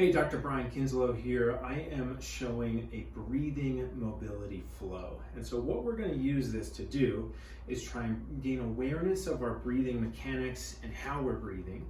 Hey, Dr. Brian Kinslow here. I am showing a breathing mobility flow. And so what we're going to use this to do is try and gain awareness of our breathing mechanics and how we're breathing.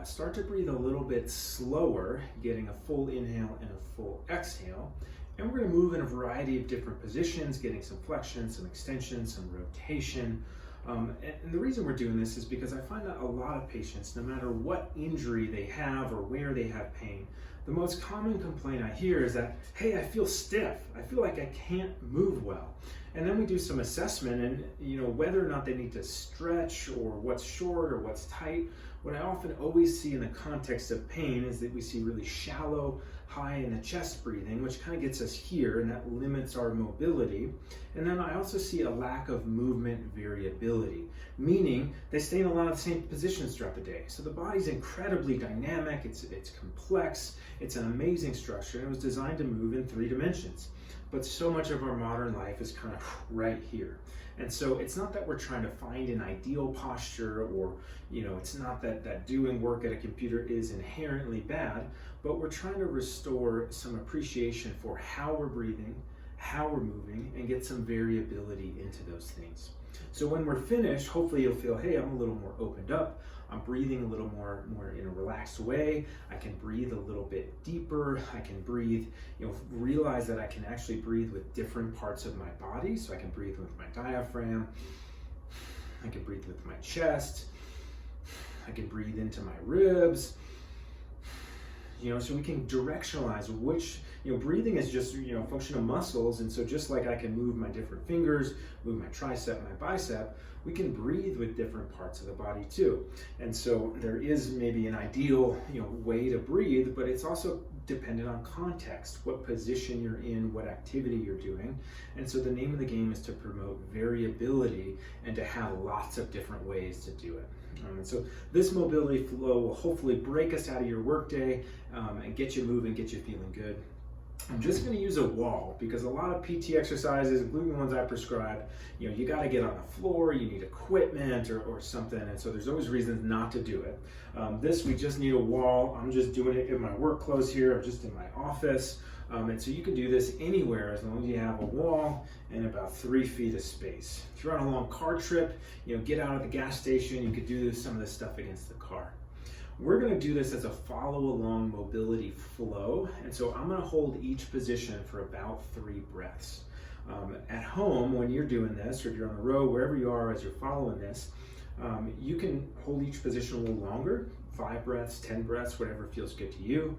Start to breathe a little bit slower, getting a full inhale and a full exhale. And we're going to move in a variety of different positions, getting some flexion, some extension, some rotation. And the reason we're doing this is because I find that a lot of patients, no matter what injury they have or where they have pain, the most common complaint I hear is that, hey, I feel stiff. I feel like I can't move well. And then we do some assessment and whether or not they need to stretch or what's short or what's tight. What I often always see in the context of pain is that we see really shallow, high in the chest breathing, which kind of gets us here and that limits our mobility. And then I also see a lack of movement variability, meaning they stay in a lot of the same positions throughout the day. So the body's incredibly dynamic, it's complex, it's an amazing structure, and it was designed to move in 3 dimensions. But so much of our modern life is kind of right here. And so it's not that we're trying to find an ideal posture or, it's not that doing work at a computer is inherently bad, but we're trying to restore some appreciation for how we're breathing, how we're moving, and get some variability into those things. So when we're finished, hopefully you'll feel, hey, I'm a little more opened up. I'm breathing a little more in a relaxed way. I can breathe a little bit deeper. I can breathe, realize that I can actually breathe with different parts of my body. So I can breathe with my diaphragm. I can breathe with my chest. I can breathe into my ribs. So we can directionalize which, breathing is just, function of muscles. And so just like I can move my different fingers, move my tricep, my bicep, we can breathe with different parts of the body too. And so there is maybe an ideal, way to breathe, but it's also dependent on context, what position you're in, what activity you're doing. And so the name of the game is to promote variability and to have lots of different ways to do it. And so this mobility flow will hopefully break us out of your workday and get you moving, get you feeling good. I'm just going to use a wall because a lot of PT exercises, including the ones I prescribe, you got to get on the floor, you need equipment or something, and so there's always reasons not to do it. This, we just need a wall. I'm just doing it in my work clothes here. I'm just in my office. And so you can do this anywhere as long as you have a wall and about 3 feet of space. If you're on a long car trip, get out at the gas station, you could do some of this stuff against the car. We're going to do this as a follow-along mobility flow, and so I'm going to hold each position for about 3 breaths. At home, when you're doing this, or if you're on the road, wherever you are as you're following this, you can hold each position a little longer, 5 breaths, 10 breaths, whatever feels good to you.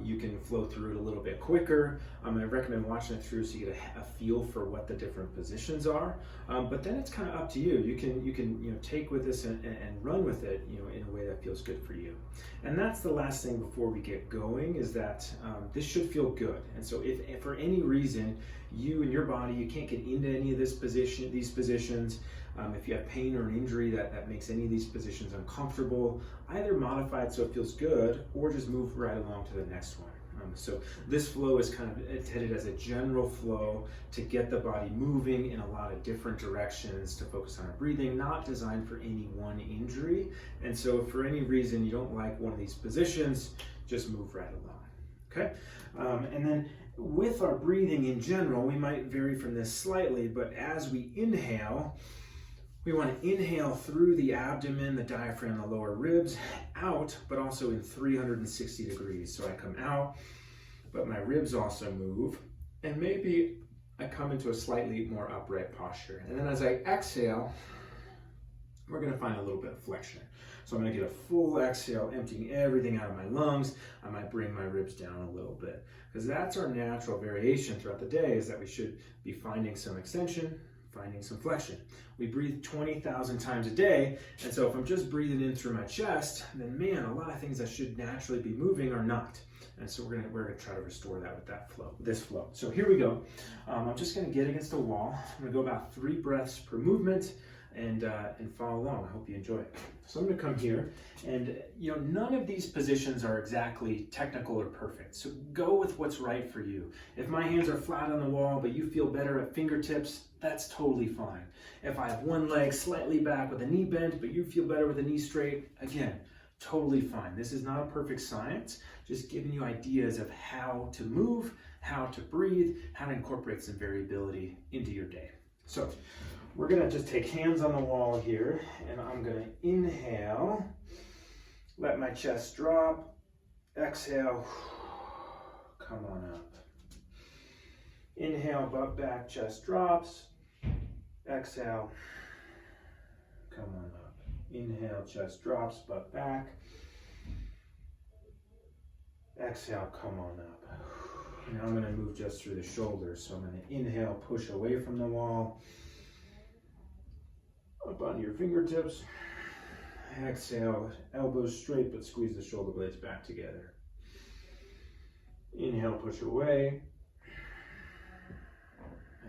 You can flow through it a little bit quicker. I recommend watching it through so you get a feel for what the different positions are. But then it's kind of up to you. You can take with this and run with it in a way that feels good for you. And that's the last thing before we get going is that this should feel good. And so if for any reason you and your body, you can't get into any of these positions, if you have pain or an injury that makes any of these positions uncomfortable, either modify it so it feels good or just move right along to the next one. So this flow is kind of intended as a general flow to get the body moving in a lot of different directions to focus on our breathing, not designed for any one injury. And so if for any reason you don't like one of these positions, just move right along. Okay? And then with our breathing in general, we might vary from this slightly, but as we inhale, we want to inhale through the abdomen, the diaphragm, the lower ribs, out, but also in 360 degrees. So I come out, but my ribs also move, and maybe I come into a slightly more upright posture. And then as I exhale, we're going to find a little bit of flexion. So I'm going to get a full exhale, emptying everything out of my lungs. I might bring my ribs down a little bit, because that's our natural variation throughout the day, is that we should be finding some extension, finding some flexion. We breathe 20,000 times a day, and so if I'm just breathing in through my chest, then man, a lot of things that should naturally be moving are not. And so we're gonna try to restore that with this flow. So here we go. I'm just gonna get against the wall. I'm gonna go about 3 breaths per movement and follow along. I hope you enjoy it. So I'm gonna come here, and none of these positions are exactly technical or perfect. So go with what's right for you. If my hands are flat on the wall, but you feel better at fingertips, that's totally fine. If I have one leg slightly back with a knee bent, but you feel better with a knee straight, again, totally fine. This is not a perfect science, just giving you ideas of how to move, how to breathe, how to incorporate some variability into your day. So we're gonna just take hands on the wall here, and I'm gonna inhale, let my chest drop, exhale, come on up. Inhale, butt back, chest drops, exhale, come on up. Inhale, chest drops, butt back. Exhale, come on up. Now I'm going to move just through the shoulders. So I'm going to inhale, push away from the wall. Up onto your fingertips. Exhale, elbows straight, but squeeze the shoulder blades back together. Inhale, push away.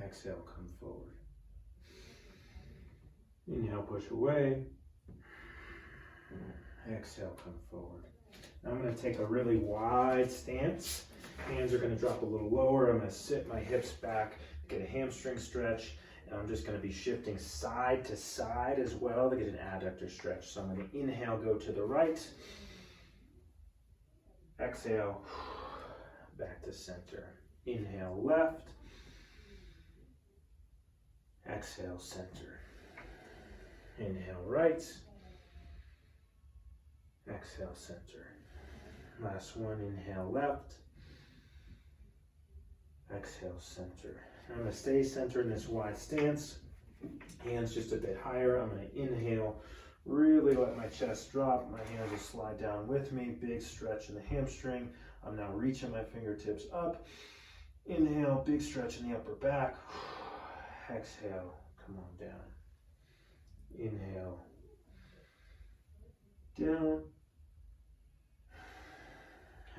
Exhale, come forward. Inhale, push away. Exhale, come forward. Now I'm going to take a really wide stance. Hands are going to drop a little lower. I'm going to sit my hips back, get a hamstring stretch, and I'm just going to be shifting side to side as well to get an adductor stretch. So I'm going to inhale, go to the right. Exhale, back to center. Inhale, left. Exhale, center. Inhale, right. Exhale, center. Last one, inhale, left. Exhale, center. I'm going to stay centered in this wide stance. Hands just a bit higher. I'm going to inhale, really let my chest drop. My hands will slide down with me. Big stretch in the hamstring. I'm now reaching my fingertips up. Inhale, big stretch in the upper back. Exhale, come on down. Inhale, down.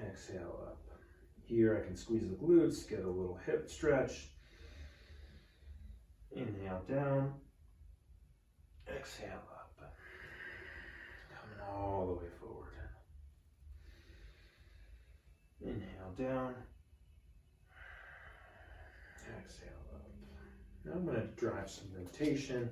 Exhale, up. Here I can squeeze the glutes, get a little hip stretch. Inhale, down. Exhale, up. Coming all the way forward. Inhale, down. Exhale, up. Now I'm going to drive some rotation.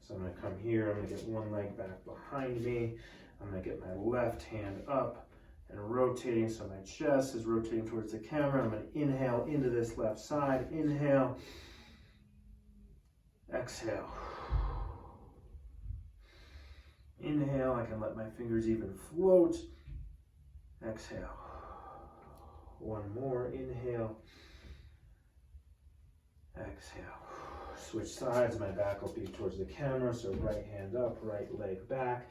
So I'm going to come here, I'm going to get one leg back behind me. I'm going to get my left hand up and rotating, so my chest is rotating towards the camera. I'm going to inhale into this left side. Inhale. Exhale. Inhale, I can let my fingers even float. Exhale. One more, inhale. Exhale. Switch sides, my back will be towards the camera, so right hand up, right leg back.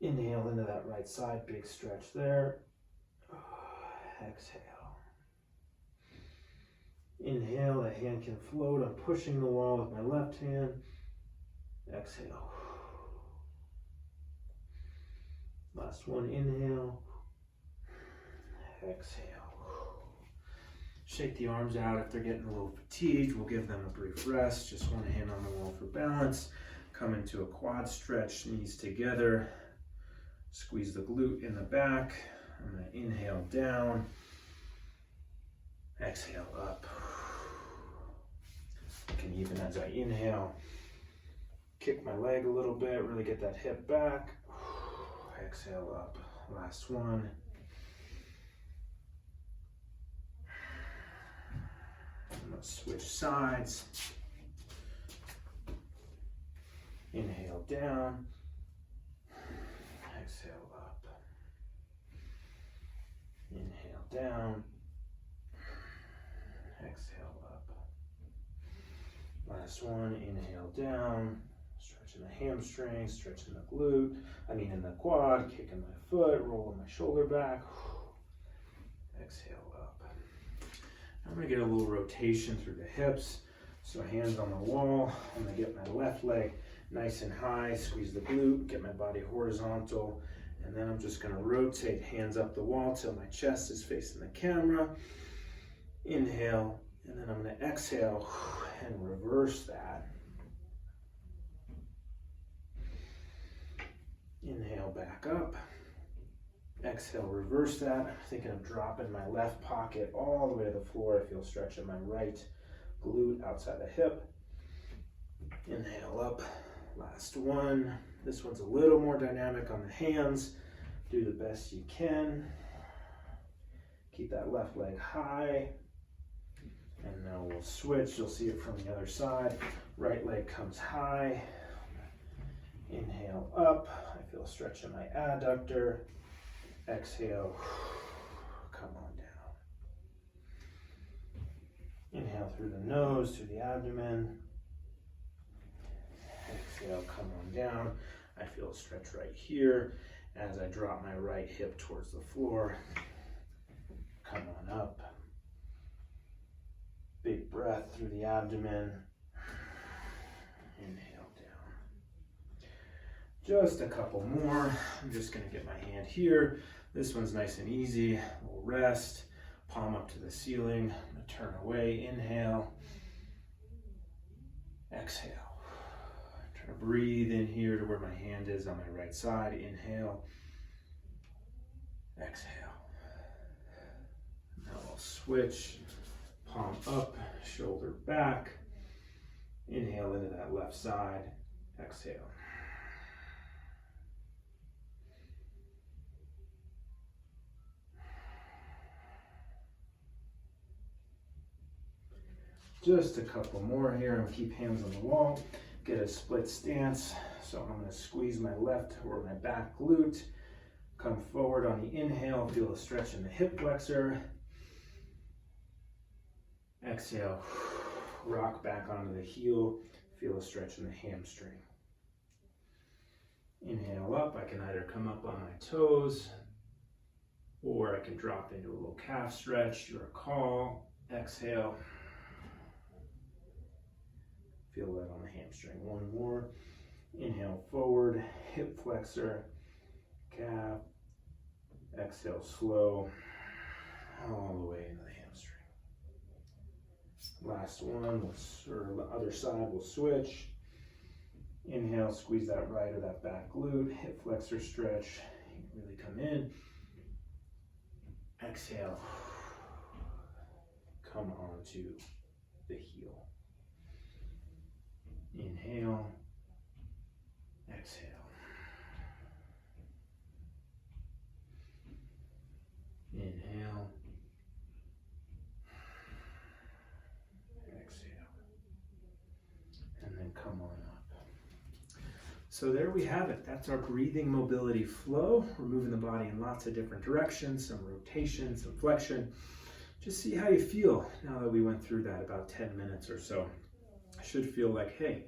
Inhale into that right side, big stretch there. Exhale. Inhale, the hand can float. I'm pushing the wall with my left hand. Exhale. Last one, inhale. Exhale. Shake the arms out if they're getting a little fatigued. We'll give them a brief rest. Just one hand on the wall for balance. Come into a quad stretch, knees together. Squeeze the glute in the back. I'm going to inhale down. Exhale up. I can even, as I inhale, kick my leg a little bit, really get that hip back. Exhale up. Last one. I'm going to switch sides. Inhale down. Exhale up. Inhale down. Exhale up. Last one, inhale down. Stretching the hamstring, stretching the glute. In the quad, kicking my foot, rolling my shoulder back. Exhale up. I'm going to get a little rotation through the hips. So hands on the wall. I'm going to get my left leg nice and high, squeeze the glute, get my body horizontal, and then I'm just going to rotate hands up the wall till my chest is facing the camera. Inhale, and then I'm going to exhale and reverse that. Inhale, back up. Exhale, reverse that. I'm thinking of dropping my left pocket all the way to the floor. I feel stretch in my right glute outside the hip. Inhale up. Last one. This one's a little more dynamic on the hands. Do the best you can. Keep that left leg high. And now we'll switch. You'll see it from the other side. Right leg comes high. Inhale up. I feel a stretch in my adductor. Exhale. Come on down. Inhale through the nose, through the abdomen. Exhale, come on down. I feel a stretch right here as I drop my right hip towards the floor. Come on up. Big breath through the abdomen. Inhale down. Just a couple more. I'm just going to get my hand here. This one's nice and easy. We'll rest. Palm up to the ceiling. I'm going to turn away. Inhale. Exhale. Try to breathe in here to where my hand is on my right side. Inhale. Exhale. Now I'll switch. Palm up, shoulder back. Inhale into that left side. Exhale. Just a couple more here, and keep hands on the wall. Get a split stance. So I'm going to squeeze my left or my back glute. Come forward on the inhale. Feel a stretch in the hip flexor. Exhale. Rock back onto the heel. Feel a stretch in the hamstring. Inhale up. I can either come up on my toes, or I can drop into a little calf stretch. Your call. Exhale. Feel that on the hamstring. One more. Inhale forward, hip flexor, calf. Exhale slow, all the way into the hamstring. Last one, or the other side, we'll switch. Inhale, squeeze that right or that back glute, hip flexor stretch. You can really come in. Exhale, come onto the heel. Inhale, exhale. Inhale, exhale. And then come on up. So there we have it. That's our breathing mobility flow. We're moving the body in lots of different directions, some rotation, some flexion. Just see how you feel now that we went through that about 10 minutes or so. I should feel like, hey,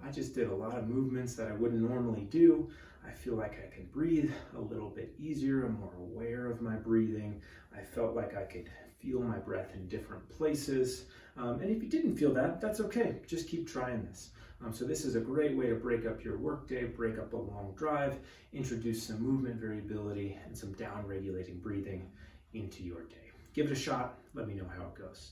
I just did a lot of movements that I wouldn't normally do. I feel like I can breathe a little bit easier. I'm more aware of my breathing. I felt like I could feel my breath in different places. And if you didn't feel that, that's okay. Just keep trying this. So this is a great way to break up your workday, break up a long drive, introduce some movement variability and some down-regulating breathing into your day. Give it a shot. Let me know how it goes.